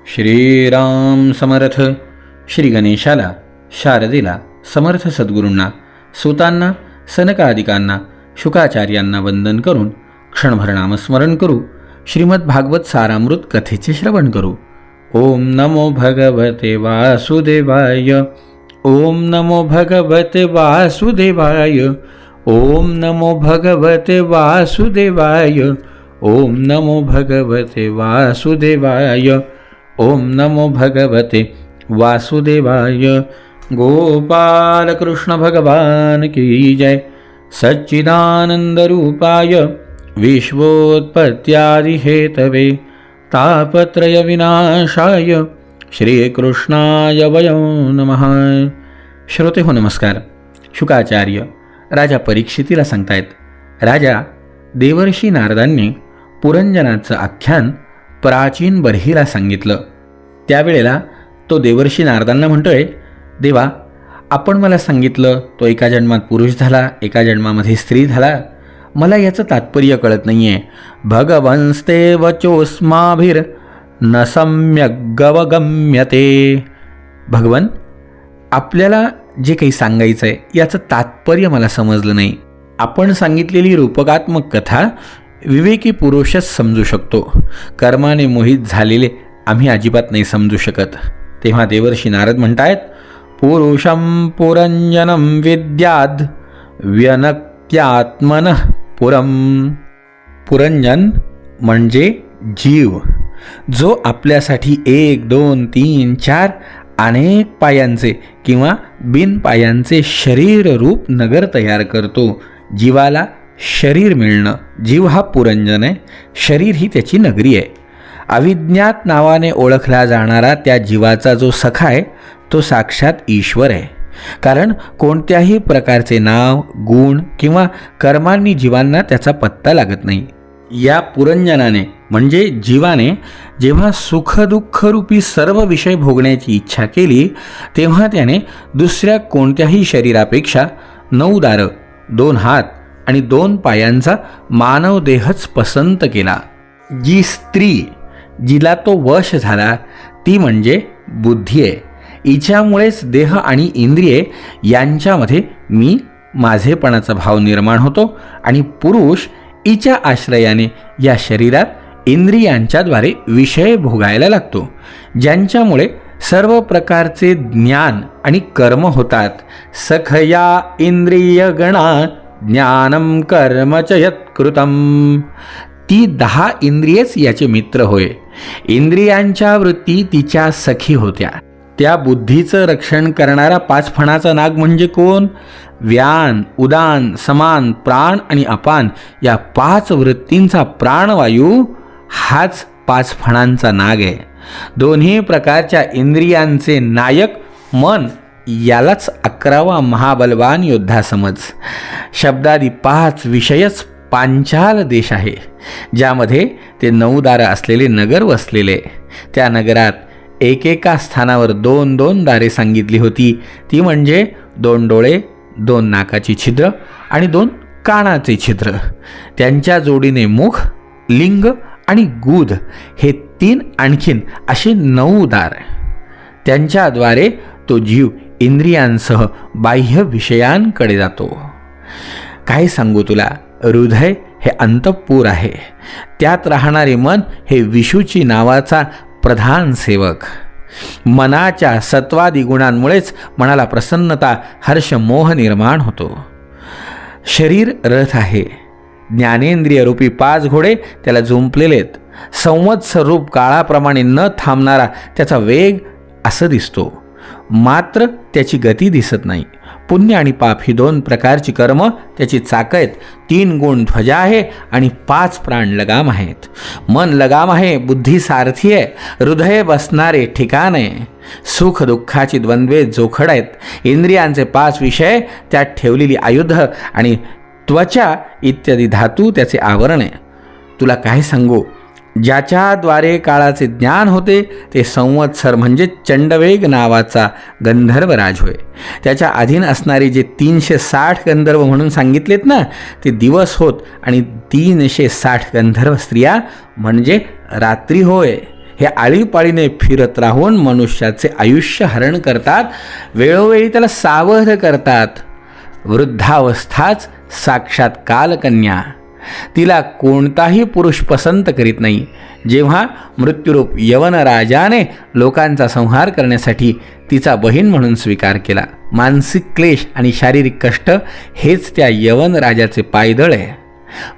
श्रीराम समर्थ. श्री गणेशाला, शारदेला, समर्थ सद्गुरूंना, सुतांना, सनकादिकांना, शुकाचार्यांना वंदन करून क्षणभर नामस्मरण करू. श्रीमद भागवत सारामृत कथेचे श्रवण करू. ओम नमो भगवते वासुदेवाय. ओम नमो भगवते वासुदेवाय. ओम नमो भगवते वासुदेवाय. ओम नमो भगवते वासुदेवाय. ओम नमो भगवते वासुदेवाय. गोपाल कृष्ण भगवान की जय. सच्चिदानंद रूपाय विश्वोत्पत्त्यादि हेतवे तापत्रय विनाशाय श्रीकृष्णाय वयं नमः. श्रोते हो नमस्कार. शुकाचार्य राजा परीक्षितीला सांगतायत, राजा देवर्षी नारदांनी पुरंजनाचं आख्यान प्राचीन बर्हीला सांगितलं. त्यावेळेला तो देवर्षी नारदांना म्हणतोय, देवा, आपण मला सांगितलं तो एका जन्मात पुरुष झाला, एका जन्मामध्ये स्त्री झाला. मला याचं तात्पर्य कळत नाही आहे. भगवंस्ते वचोस्माभिर न सम्यगवगम्यते. भगवन, आपल्याला जे काही सांगायचं आहे याचं तात्पर्य मला समजलं नाही. आपण सांगितलेली रूपकात्मक कथा विवेकी पुरुषच समजू शकतो, कर्माने मोहित झालेले आम्ही अजिबात नाही समजू शकत. तेव्हा देवर्षी नारद म्हणतायत, पुरुषं पुरंजनं विद्याद व्यनक्त्यात्मनः पुरम. पुरंजन म्हणजे जीव, जो आपल्यासाठी 1, 2, 3, 4 अनेक पायांचे किंवा बिनपायांचे शरीर रूप नगर तयार करतो. जीवाला शरीर मिळणं, जीव हा पुरंजन आहे, शरीर ही त्याची नगरी आहे. अविज्ञात नावाने ओळखला जाणारा त्या जीवाचा जो सखा आहे तो साक्षात ईश्वर आहे. कारण कोणत्याही प्रकारचे नाव, गुण किंवा कर्मांनी जीवांना त्याचा पत्ता लागत नाही. या पुरंजनाने म्हणजे जीवाने जेव्हा सुखदुःखरूपी सर्व विषय भोगण्याची इच्छा केली, तेव्हा त्याने दुसऱ्या कोणत्याही शरीरापेक्षा 9 दारं, 2 हात आणि 2 पायांचा मानव देहच पसंत केला. जी स्त्री जिला तो वश झाला ती म्हणजे बुद्धी आहे. हिच्यामुळेच देह आणि इंद्रिये यांच्यामध्ये मी माझेपणाचा भाव निर्माण होतो आणि पुरुष हिच्या आश्रयाने या शरीरात इंद्रियांच्याद्वारे विषय भोगायला लागतो, ज्यांच्यामुळे सर्व प्रकारचे ज्ञान आणि कर्म होतात. सखया इंद्रिय गणा ज्ञानम कर्म च यत्कृतम. ती 10 इंद्रियेच याचे मित्र होय. इंद्रियांच्या वृत्ती तिच्या सखी होत्या. त्या बुद्धीचं रक्षण करणारा 5 फणाचा नाग म्हणजे कोण? व्यान, उदान, समान, प्राण आणि अपान या 5 वृत्तींचा प्राणवायू हाच 5 फणांचा नाग आहे. दोन्ही प्रकारच्या इंद्रियांचे नायक मन यालाच 11वा महाबलवान योद्धा समज. शब्दादी 5 विषयच पांचाल देश आहे, ज्यामध्ये ते 9 दारं असलेले नगर वसलेले. त्या नगरात एकेका स्थानावर 2-2 दारे सांगितली होती. ती म्हणजे 2 डोळे, 2 नाकाची छिद्र आणि 2 कानाचे छिद्र. त्यांच्या जोडीने मुख, लिंग आणि गुद हे 3 आणखीन असे 9 दार. त्यांच्याद्वारे तो जीव इंद्रियांसह बाह्य विषयांकडे जातो. काय सांगू तुला, हृदय हे अंतःपुर आहे. त्यात राहणारे मन हे विशुची नावाचा प्रधान सेवक. मनाच्या सत्वादी गुणांमुळेच मनाला प्रसन्नता, हर्ष, मोह निर्माण होतो. शरीर रथ आहे. ज्ञानेंद्रिय रूपी 5 घोडे त्याला जुंपलेलेत. संवत्सर रूप काळाप्रमाणे न थांबणारा त्याचा वेग असं दिसतो, मात्र त्याची गती दिसत नाही. पुण्य आणि पाप ही 2 प्रकारची कर्म त्याची चाकं आहेत. 3 गुण ध्वजा आहे आणि 5 प्राण लगाम आहेत. मन लगाम आहे, बुद्धी सारथी आहे, हृदय बसणारे ठिकाण आहे. सुख दुःखाची द्वंद्वे जोखड आहेत. इंद्रियांचे 5 विषय त्यात ठेवलेली आयुध आणि त्वचा इत्यादी धातू त्याचे आवरण आहे. तुला काय सांगू, ज्याच्याद्वारे काळाचे ज्ञान होते ते संवत्सर म्हणजे चंडवेग नावाचा गंधर्वराज होय. त्याच्या अधीन असणारे जे 360 गंधर्व म्हणून सांगितलेत ना, ते दिवस होत आणि 360 गंधर्व स्त्रिया म्हणजे रात्री होय. हे आळीपाळीने फिरत राहून मनुष्याचे आयुष्य हरण करतात, वेळोवेळी त्याला सावध करतात. वृद्धावस्थाच साक्षात कालकन्या. तिला कोणताही पुरुष पसंत करीत नाही. जेव्हा मृत्यूरूप यवन राजाने लोकांचा संहार करण्यासाठी तिचा बहीण म्हणून स्वीकार केला, मानसिक क्लेश आणि शारीरिक कष्ट हेच त्या यवन राजाचे पायदळ आहे.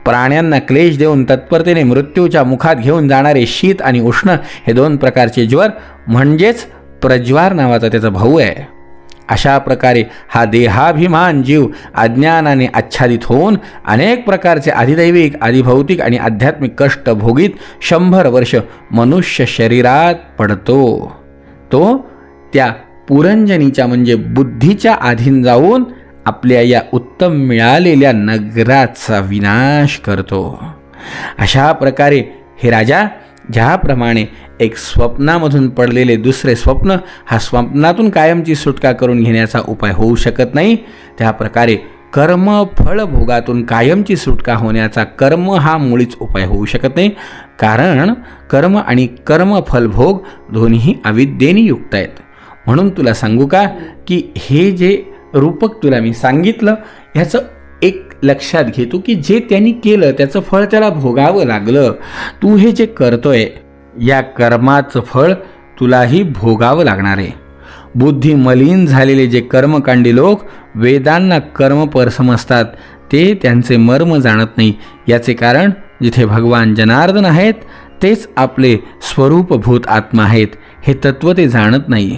प्राण्यांना क्लेश देऊन तत्परतेने मृत्यूच्या मुखात घेऊन जाणारे शीत आणि उष्ण हे 2 प्रकारचे ज्वर म्हणजेच प्रज्वार नावाचा त्याचा भाऊ आहे. अशा प्रकारे हा देहाभिमान जीव अज्ञानाने आच्छादित होऊन अनेक प्रकारचे आधिदैविक, आधिभौतिक आणि आध्यात्मिक कष्ट भोगीत 100 वर्ष मनुष्य शरीरात पडतो. तो त्या पुरंजनीच्या म्हणजे बुद्धीच्या अधीन जाऊन आपल्या या उत्तम मिळालेल्या नगराचा विनाश करतो. अशा प्रकारे हे राजा, ज्याप्रमाणे एक स्वप्नामधून पडलेले दुसरे स्वप्न हा स्वप्नातून कायमची सुटका करून घेण्याचा उपाय होऊ शकत नाही, त्याप्रकारे कर्म फळ भोगातून कायमची सुटका होण्याचा कर्म हा मुळीच उपाय होऊ शकत नाही. कारण कर्म आणि कर्मफल भोग दोन्ही अविद्येने युक्त आहेत. म्हणून तुला सांगू का की हे जे रूपक तुला मी सांगितलं ह्याचं एक लक्षात घेतो की जे त्यांनी केलं त्याचं फळ त्याला भोगावं लागलं. तू हे जे करतोय या कर्माचं फळ तुलाही भोगावं लागणार आहे. बुद्धी मलिन झालेले जे कर्मकांडी लोक वेदांना कर्मपर समजतात ते त्यांचे मर्म जाणत नाही. याचे कारण जिथे भगवान जनार्दन आहेत तेच आपले स्वरूपभूत आत्मा आहेत हे तत्व ते जाणत नाही.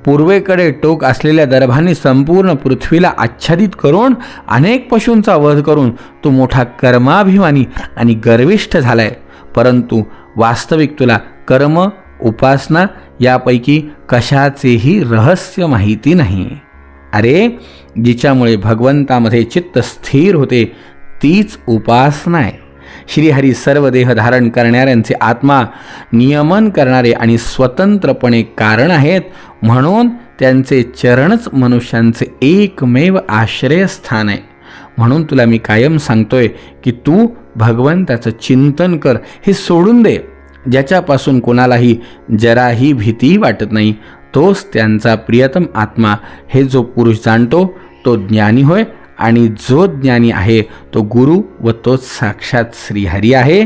पूर्वेकडे टोक असलेल्या दर्भांनी संपूर्ण पृथ्वीला आच्छादित करून अनेक पशूंचा वध करून तो मोठा कर्माभिमानी आणि गर्विष्ठ झालाय. परंतु वास्तविक तुला कर्म उपासना यापैकी कशाचेही रहस्य माहिती नाही. अरे, जिच्यामुळे भगवंतामध्ये चित्त स्थिर होते तीच उपासना आहे. श्रीहरी सर्व देह धारण करणाऱ्यांचे आत्मा नियमन करणारे आणि स्वतंत्रपणे कारण आहेत. म्हणून त्यांचे चरणच मनुष्यांचे एकमेव आश्रयस्थान आहे. म्हणून तुला मी कायम सांगतोय की तू भगवंताचं चिंतन कर. हे सोडून दे. ज्याच्यापासून कोणालाही जराही भीती वाटत नाही तोच त्यांचा प्रियतम आत्मा. हे जो पुरुष जाणतो तो ज्ञानी होय आणि जो ज्ञानी आहे तो गुरु व तोच साक्षात श्रीहरी आहे.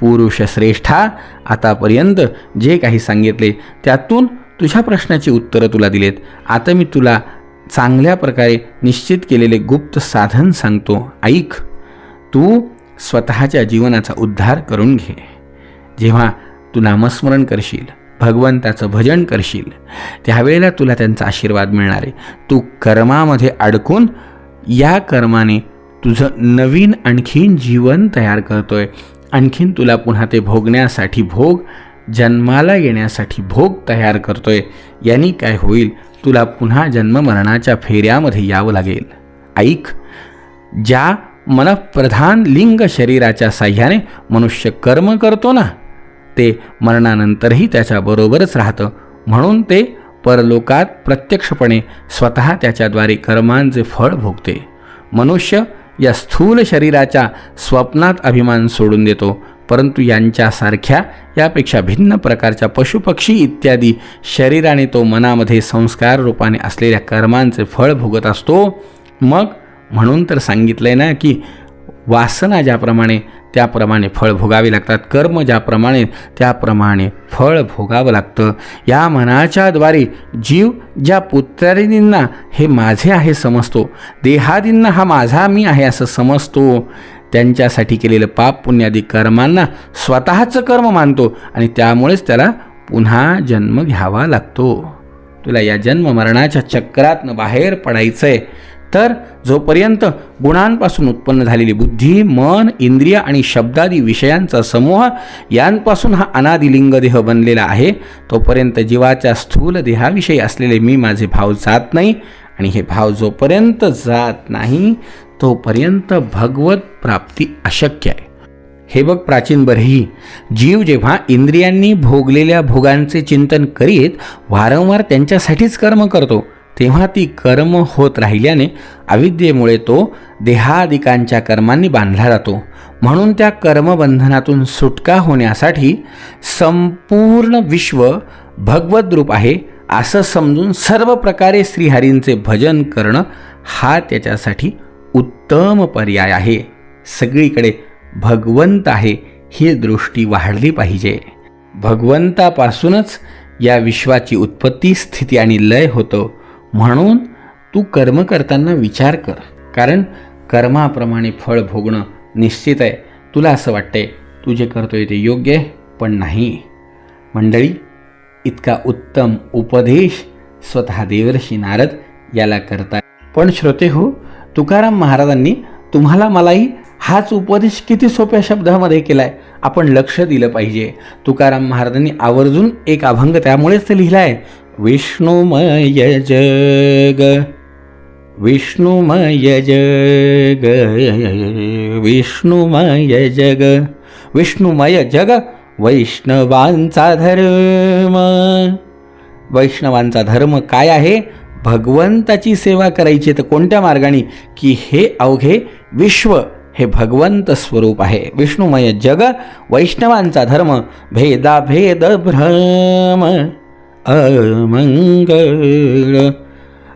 पुरुष श्रेष्ठा, आतापर्यंत जे काही सांगितले त्यातून तुझ्या प्रश्नाची उत्तरं तुला दिलेत. आता मी तुला चांगल्या प्रकारे निश्चित केलेले गुप्त साधन सांगतो, ऐक. तू स्वतःच्या जीवनाचा उद्धार करून घे. जेव्हा तू नामस्मरण करशील, भगवंताचं भजन करशील, त्यावेळेला तुला त्यांचा आशीर्वाद मिळणार आहे. तू कर्मामध्ये अडकून या कर्माने तुझं नवीन आणखीन जीवन तयार करतोय. आणखीन तुला पुन्हा ते भोगण्यासाठी भोग, जन्माला येण्यासाठी भोग तयार करतोय. यांनी काय होईल, तुला पुन्हा जन्ममरणाच्या फेऱ्यामध्ये यावं लागेल. ऐक, ज्या मनप्रधान लिंग शरीराच्या साह्याने मनुष्य कर्म करतो ना, ते मरणानंतरही त्याच्याबरोबरच राहतं. म्हणून ते परलोकात प्रत्यक्षपणे स्वतः त्याच्याद्वारे कर्मांचे फळ भोगते. मनुष्य या स्थूल शरीराच्या स्वप्नात अभिमान सोडून देतो, परंतु यांच्यासारख्या यापेक्षा भिन्न प्रकारच्या पशुपक्षी इत्यादी शरीराने तो मनामध्ये संस्कार रूपाने असलेल्या कर्मांचे फळ भोगत असतो. मग म्हणून तर सांगितलंय ना की वासना ज्याप्रमाणे त्याप्रमाणे फळ भोगावे लागतात, कर्म ज्याप्रमाणे त्याप्रमाणे फळ भोगावं लागतं. या मनाच्याद्वारे जीव ज्या पुत्रादींना हे माझे आहे समजतो, देहादींना हा माझा मी आहे असं समजतो, त्यांच्यासाठी केलेलं पाप पुण्यादी कर्मांना स्वतःचं कर्म मानतो आणि त्यामुळेच त्याला पुन्हा जन्म घ्यावा लागतो. तुला या जन्म मरणाच्या चक्रातनं बाहेर पडायचं आहे तर जोपर्यंत गुणांपासून उत्पन्न झालेली बुद्धी, मन, इंद्रिय आणि शब्दादी विषयांचा समूह यांपासून हा अनादिलिंग देह बनलेला आहे, तोपर्यंत जीवाच्या स्थूल देहाविषयी असलेले मी माझे भाव जात नाही. आणि हे भाव जोपर्यंत जात नाही तोपर्यंत भगवत प्राप्ती अशक्य आहे. हे बघ प्राचीन बरही, जीव जेव्हा इंद्रियांनी भोगलेल्या भोगांचे चिंतन करीत वारंवार त्यांच्यासाठीच कर्म करतो, तेव्हा ती कर्म होत राहिल्याने अविद्येमुळे तो देहादिकांच्या कर्मांनी बांधला जातो. म्हणून त्या कर्मबंधनातून सुटका होण्यासाठी संपूर्ण विश्व भगवद रूप आहे असं समजून सर्व प्रकारे श्रीहरींचे भजन करणं हा त्याच्यासाठी उत्तम पर्याय आहे. सगळीकडे भगवंत आहे ही दृष्टी वाढली पाहिजे. भगवंतापासूनच या विश्वाची उत्पत्ती, स्थिती आणि लय होतं. म्हणून तू कर्म करताना विचार कर, कारण कर्माप्रमाणे फळ भोगणं निश्चित आहे. तुला असं वाटतंय तू जे करतोय ते योग्य आहे, पण नाही. मंडळी, इतका उत्तम उपदेश स्वतः देवर्षी नारद याला करतात. पण श्रोते हो, तुकाराम महाराजांनी तुम्हाला मलाही हाच उपदेश किती सोप्या शब्दामध्ये केलाय. आपण लक्ष दिलं पाहिजे. तुकाराम महाराजांनी आवर्जून एक अभंग त्यामुळेच लिहिलाय, विष्णुमय जग, विष्णुमय जग, विष्णुमय जग, विष्णुमय जग वैष्णवांचा धर्म. वैष्णवांचा धर्म काय आहे? भगवंताची सेवा करायची. तर कोणत्या मार्गाने? की हे अवघे विश्व हे भगवंत स्वरूप आहे. विष्णुमय जग वैष्णवांचा धर्म, भेदाभेद भ्रम अमंगळ.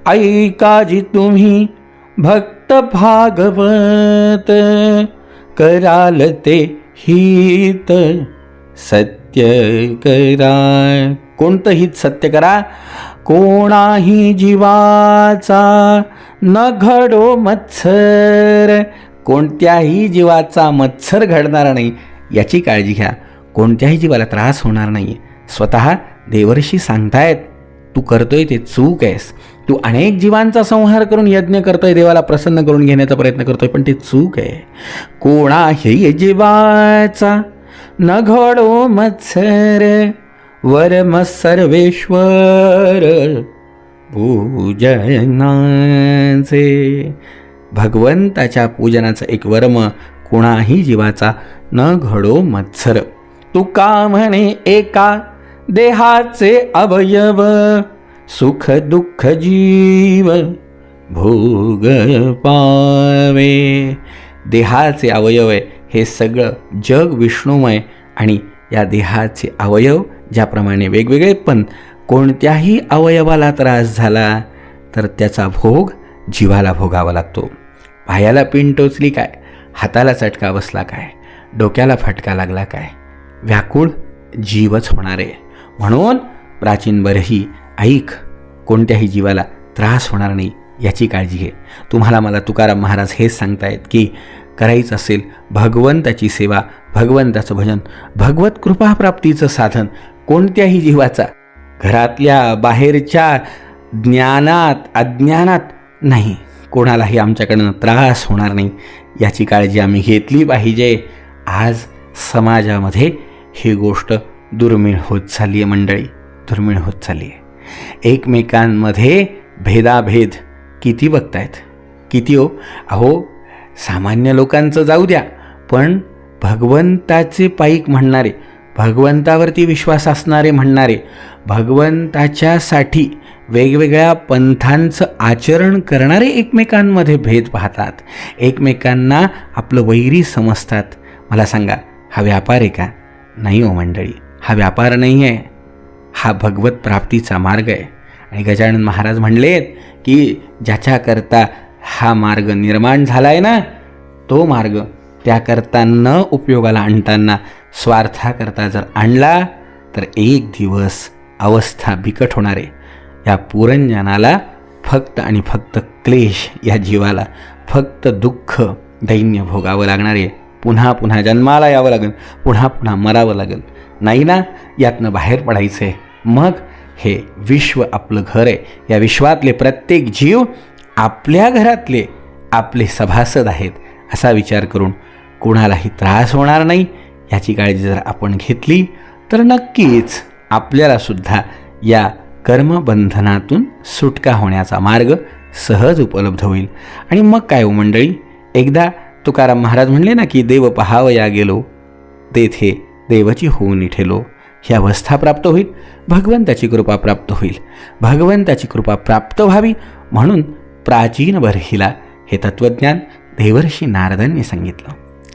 ऐकाजी तुम्ही भक्त भागवत, कराल ते हित सत्य करा. कोणतं हित सत्य करा? कोणाही जीवाचा न घडो मत्सर. कोणत्याही जीवाचा मत्सर घडणार नाही याची काळजी घ्या. कोणत्याही जीवाला त्रास होणार नाही. स्वतः देवर्षी सांगतायत तू करतोय ते चूक आहेस. तू अनेक जीवांचा संहार करून यज्ञ करतोय, देवाला प्रसन्न करून घेण्याचा प्रयत्न करतोय, पण ते चूक आहे. कोणाही जीवाचा न घडो मत्सर, वरम सर्वेश्वर पूजनाचे. भगवंताच्या पूजनाचं एक वर्म, कोणाही जीवाचा न घडो मत्सर. तुका म्हणे एका देहाचे अवयव, सुख दुःख जीव भोग पावे. देहाचे अवयव आहे हे सगळं जग विष्णुमय, आणि या देहाचे अवयव ज्याप्रमाणे वेगवेगळे, पण कोणत्याही अवयवाला त्रास झाला तर त्याचा भोग जीवाला भोगावा लागतो. पायाला पिन टोचली काय, हाताला चटका बसला काय, डोक्याला फटका लागला काय, व्याकुळ जीवच होणार आहे. म्हणून प्राचीन बरही ऐक, कोणत्याही जीवाला त्रास होणार नाही याची काळजी घे. तुम्हाला मला तुकाराम महाराज हेच सांगतायत की करायचं असेल भगवंताची सेवा, भगवंताचं भजन, भगवत कृपाप्राप्तीचं साधन कोणत्याही जीवाचा घरातल्या बाहेरच्या ज्ञानात अज्ञानात नाही, कोणालाही आमच्याकडनं त्रास होणार नाही याची काळजी आम्ही घेतली पाहिजे. आज समाजामध्ये ही गोष्ट दुर्मिळ होत चालली आहे मंडळी, दुर्मिळ होत चालली आहे. एकमेकांमध्ये भेदाभेद किती बघतायत, किती हो. अहो, सामान्य लोकांचं जाऊ द्या, पण भगवंताचे पाईक म्हणणारे, भगवंतावरती विश्वास असणारे म्हणणारे, भगवंताच्यासाठी वेगवेगळ्या पंथांचं आचरण करणारे एकमेकांमध्ये भेद पाहतात, एकमेकांना आपलं वैरी समजतात. मला सांगा, हा व्यापार आहे का? नाही हो मंडळी, हा व्यापार नाही आहे, हा भगवत प्राप्तीचा मार्ग आहे. आणि गजानन महाराज म्हणलेत की ज्याच्याकरता हा मार्ग निर्माण झाला आहे ना, तो मार्ग त्याकरता न उपयोगाला आणताना स्वार्थाकरता जर आणला तर एक दिवस अवस्था बिकट होणार आहे. या पुरंजनाला फक्त आणि फक्त क्लेश, या जीवाला फक्त दुःख दैन्य भोगावं लागणार आहे. पुन्हा पुन्हा जन्माला यावं लागेल, पुन्हा पुन्हा मरावं लागेल. नाही ना, यातनं बाहेर पडायचं आहे. मग हे विश्व आपलं घर आहे. या विश्वातले प्रत्येक जीव आपल्या घरातले आपले सभासद आहेत असा विचार करून कोणालाही त्रास होणार नाही याची काळजी जर आपण घेतली तर नक्कीच आपल्यालासुद्धा या कर्मबंधनातून सुटका होण्याचा मार्ग सहज उपलब्ध होईल. आणि मग काय हो मंडळी, एकदा तुकाराम महाराज म्हणले ना की देव पहावया गेलो, तेथे देवची होऊन ठेलो. ही अवस्था प्राप्त होईल, भगवंताची कृपा प्राप्त होईल. भगवंताची कृपा प्राप्त व्हावी म्हणून प्राचीन बर्हीला हे तत्त्वज्ञान देवर्षी नारदांनी सांगितलं.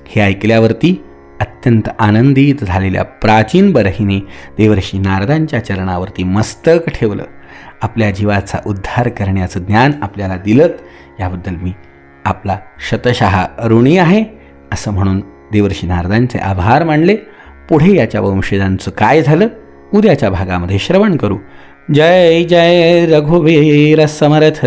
हे ऐकल्यावरती अत्यंत आनंदित झालेल्या प्राचीन बर्हीने देवर्षी नारदांच्या चरणावरती मस्तक ठेवलं. आपल्या जीवाचा उद्धार करण्याचं ज्ञान आपल्याला दिलं, याबद्दल मी आपला शतशः ऋणी आहे असं म्हणून देवर्षी नारदांचे आभार मानले. पुढे याच्या वंशजांचं काय झालं उद्याच्या भागामध्ये श्रवण करू. जय जय रघुवीर समर्थ.